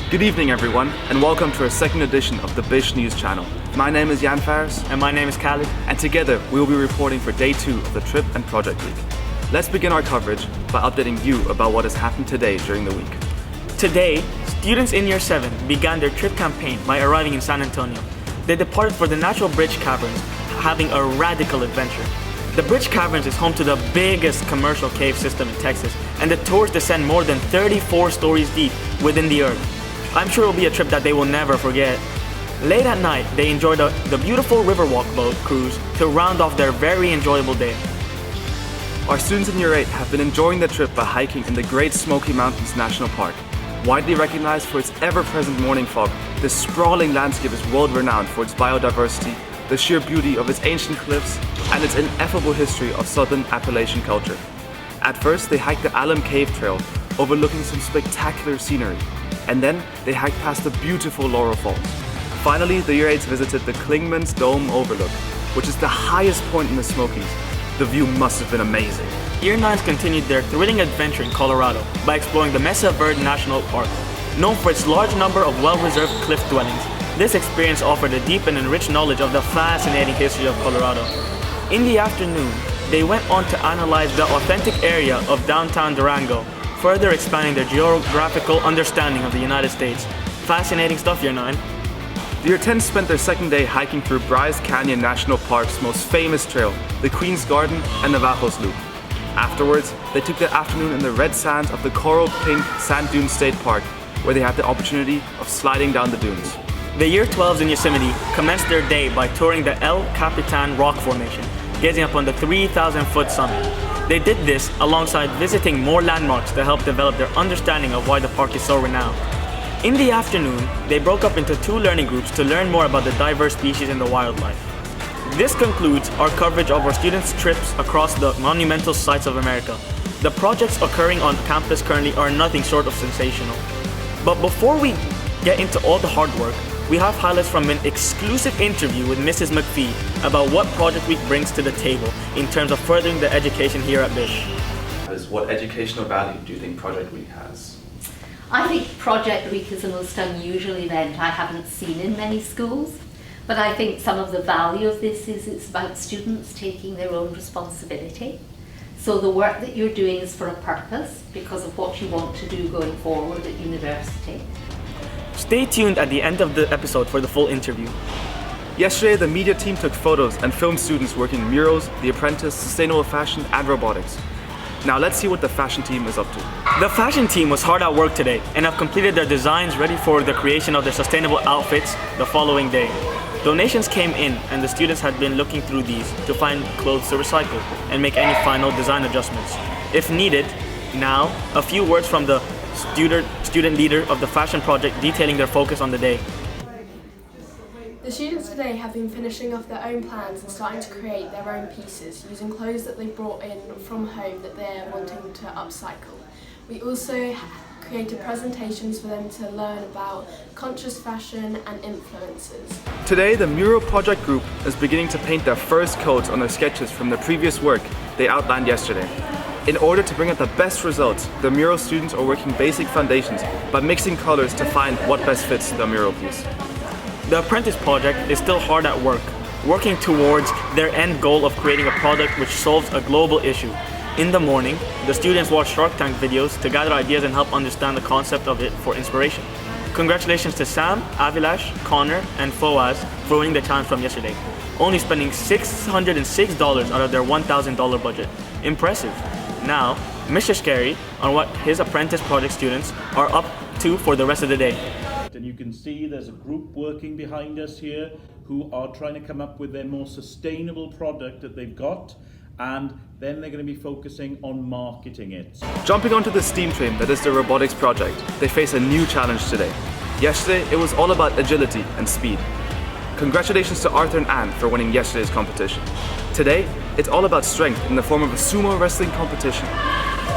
Good evening everyone, and welcome to our second edition of the BIS News channel. My name is Jan Faris. And my name is Khalid. And together we will be reporting for day 2 of the Trip and Project Week. Let's begin our coverage by updating you about what has happened today during the week. Today, students in Year 7 began their trip campaign by arriving in San Antonio. They departed for the Natural Bridge Caverns, having a radical adventure. The Bridge Caverns is home to the biggest commercial cave system in Texas, and the tours descend more than 34 stories deep within the earth. I'm sure it'll be a trip that they will never forget. Late at night, they enjoyed the beautiful Riverwalk boat cruise to round off their very enjoyable day. Our students in Year 8 have been enjoying the trip by hiking in the Great Smoky Mountains National Park. Widely recognized for its ever-present morning fog, this sprawling landscape is world-renowned for its biodiversity, the sheer beauty of its ancient cliffs, and its ineffable history of southern Appalachian culture. At first, they hiked the Alum Cave Trail, overlooking some spectacular scenery. And then they hiked past the beautiful Laurel Falls. Finally, the Year 8s visited the Clingman's Dome Overlook, which is the highest point in the Smokies. The view must have been amazing. Year 9s continued their thrilling adventure in Colorado by exploring the Mesa Verde National Park. Known for its large number of well-reserved cliff dwellings, this experience offered a deep and enriched knowledge of the fascinating history of Colorado. In the afternoon, they went on to analyze the authentic area of downtown Durango, further expanding their geographical understanding of the United States. Fascinating stuff, Year 9. The Year 10 spent their second day hiking through Bryce Canyon National Park's most famous trail, the Queen's Garden and Navajos Loop. Afterwards, they took the afternoon in the red sands of the coral pink Sand Dune State Park, where they had the opportunity of sliding down the dunes. The Year 12s in Yosemite commenced their day by touring the El Capitan rock formation, gazing up on the 3,000-foot summit. They did this alongside visiting more landmarks to help develop their understanding of why the park is so renowned. In the afternoon, they broke up into 2 learning groups to learn more about the diverse species and the wildlife. This concludes our coverage of our students' trips across the monumental sites of America. The projects occurring on campus currently are nothing short of sensational. But before we get into all the hard work, we have highlights from an exclusive interview with Mrs. McPhee about what Project Week brings to the table in terms of furthering the education here at BIS. What educational value do you think Project Week has? I think Project Week is the most unusual event I haven't seen in many schools, but I think some of the value of this is it's about students taking their own responsibility. So the work that you're doing is for a purpose because of what you want to do going forward at university. Stay tuned at the end of the episode for the full interview. Yesterday, the media team took photos and filmed students working in murals, The Apprentice, sustainable fashion, and robotics. Now let's see what the fashion team is up to. The fashion team was hard at work today and have completed their designs ready for the creation of their sustainable outfits the following day. Donations came in and the students had been looking through these to find clothes to recycle and make any final design adjustments. If needed, now a few words from the student leader of the fashion project detailing their focus on the day. The students today have been finishing off their own plans and starting to create their own pieces using clothes that they brought in from home that they're wanting to upcycle. We also created presentations for them to learn about conscious fashion and influences. Today, the mural project group is beginning to paint their first coats on their sketches from the previous work they outlined yesterday. In order to bring out the best results, the mural students are working basic foundations by mixing colors to find what best fits the mural piece. The Apprentice project is still hard at work, working towards their end goal of creating a product which solves a global issue. In the morning, the students watch Shark Tank videos to gather ideas and help understand the concept of it for inspiration. Congratulations to Sam, Avilash, Connor, and Foaz for winning the challenge from yesterday, only spending $606 out of their $1,000 budget. Impressive. Now, Mr. Scary on what his apprentice project students are up to for the rest of the day. And you can see there's a group working behind us here who are trying to come up with their more sustainable product that they've got, and then they're going to be focusing on marketing it. Jumping onto the steam train that is the robotics project, they face a new challenge today. Yesterday, it was all about agility and speed. Congratulations to Arthur and Anne for winning yesterday's competition. Today, it's all about strength in the form of a sumo wrestling competition.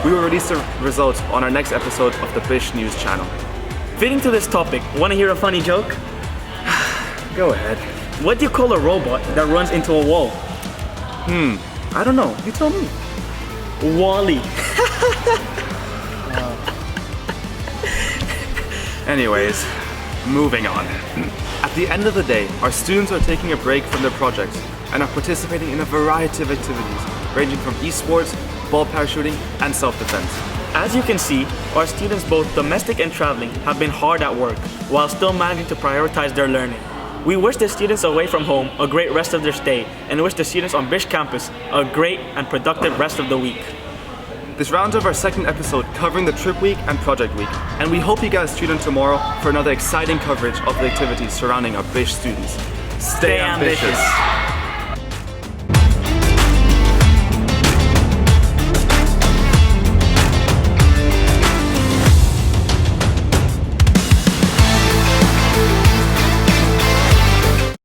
We will release the results on our next episode of the BIS News channel. Fitting to this topic, want to hear a funny joke? Go ahead. What do you call a robot that runs into a wall? I don't know. You tell me. Wally. Anyways, moving on. At the end of the day, our students are taking a break from their projects and are participating in a variety of activities, ranging from esports, ball parachuting, and self-defense. As you can see, our students, both domestic and traveling, have been hard at work while still managing to prioritize their learning. We wish the students away from home a great rest of their stay and wish the students on BIS campus a great and productive rest of the week. This rounds up our second episode covering the trip week and project week, and we hope you guys tune in tomorrow for another exciting coverage of the activities surrounding our BIS students. Stay ambitious.